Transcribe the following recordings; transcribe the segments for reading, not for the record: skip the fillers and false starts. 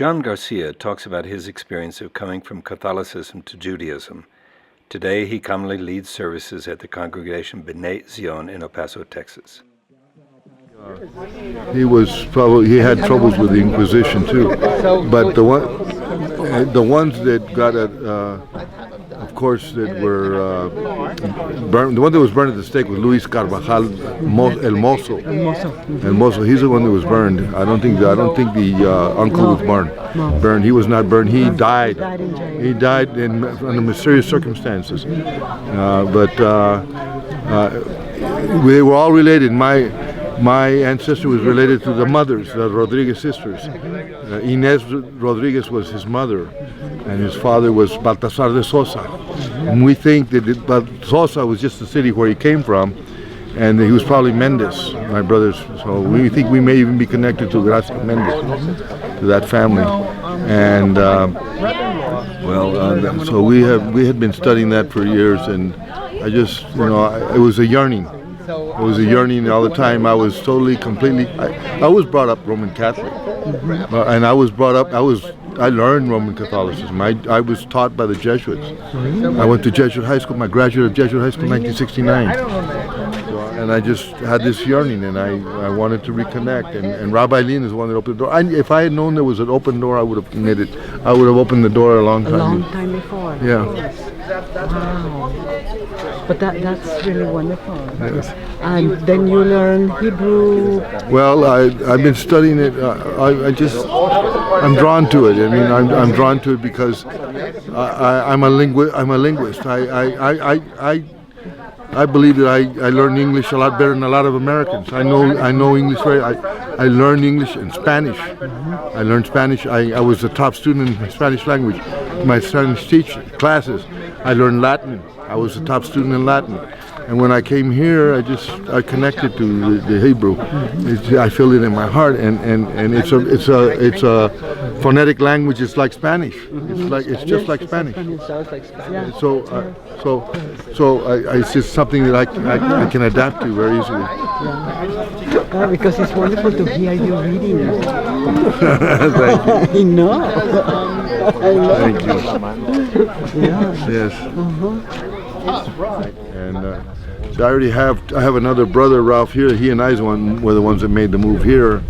John Garcia talks about his experience of coming from Catholicism to Judaism. Today, he commonly leads services at the congregation B'nai Zion in El Paso, Texas. He had troubles with the Inquisition too, but the ones that got of course, that were burned. The one that was burned at the stake was Luis Carvajal El Mozo. El Mozo. He's the one that was burned. I don't think the uncle was burned. He was not burned. He died. He died under mysterious circumstances. But we were all related. My ancestor was related to the mothers, the Rodriguez sisters. Inez Rodriguez was his mother, and his father was Baltasar de Sosa. And we think that Sosa was just the city where he came from, and he was probably Mendez, my brothers. So we think we may even be connected to Gracia Mendez, to that family. And so we had been studying that for years, and I just, it was a yearning. It was a yearning all the time. I was completely. I was brought up Roman Catholic, and I learned Roman Catholicism. I was taught by the Jesuits. I went to Jesuit high school. I graduated Jesuit high school in 1969, and I just had this yearning, and I wanted to reconnect. And Rabbi Lean is the one that opened the door. If I had known there was an open door, I would have committed. I would have opened the door a long time before. Yeah. Wow. But that's really wonderful. Yes. And then you learn Hebrew. Well, I've been studying it. I'm drawn to it. I mean, I'm drawn to it because I'm a linguist. I believe that I learned English a lot better than a lot of Americans. I know English very. I learned English and Spanish. I learned Spanish. I was a top student in the Spanish language. My Spanish teacher classes. I learned Latin. I was a top student in Latin. And when I came here, I connected to the Hebrew. I feel it in my heart, and it's a phonetic language. It's like Spanish. It's just like Spanish. It's just something that I can adapt to very easily. Yeah, because it's wonderful to hear you reading it. Thank you. I know. Thank you. Yeah. Yes. And so I have another brother, Ralph, here. He and I were the ones that made the move here,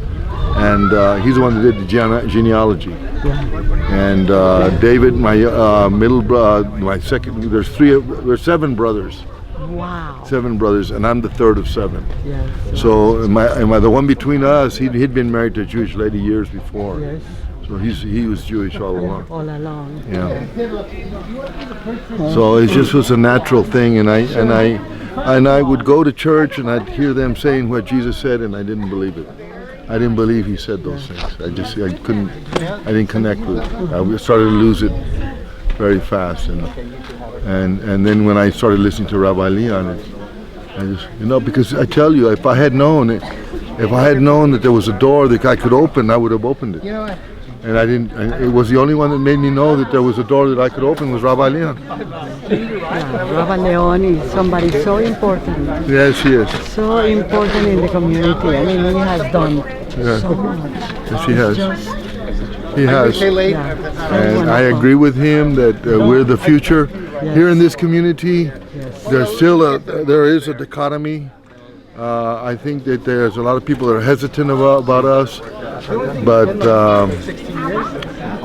and he's the one that did the genealogy. Yeah. And David, my middle brother, my second. There's 7 brothers. Wow. 7 brothers, and I'm the third of 7. Yeah. So the one between us, he'd been married to a Jewish lady years before. Yes. So he was Jewish all along. All along. Yeah. So it just was a natural thing, and I would go to church and I'd hear them saying what Jesus said, and I didn't believe it. I didn't believe he said those things. I didn't connect with it. I started to lose it very fast, and then when I started listening to Rabbi Leon, I just, because I tell you, if I had known that there was a door that I could open, I would have opened it. And I didn't. It was the only one that made me know that there was a door that I could open was Rabbi Leon. Yeah, Rabbi Leon is somebody so important. Yes, he is. So important in the community. I mean, he has done so much. Yes, he has. He has. Yeah. And I agree with him that we're the future. Yes. Here in this community, Yes. there is a dichotomy. I think that there's a lot of people that are hesitant about us, but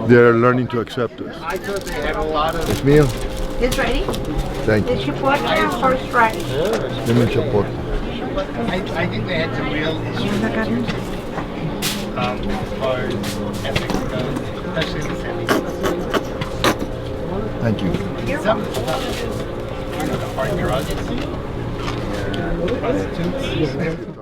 they're learning to accept us. It's meal. It's ready? Thank you. The chipotle or horse rice? Give me chipotle. I think they had some real issues as far as ethics goes, especially in the cities. Thank you. Some stuff is, the parking garages, prostitutes.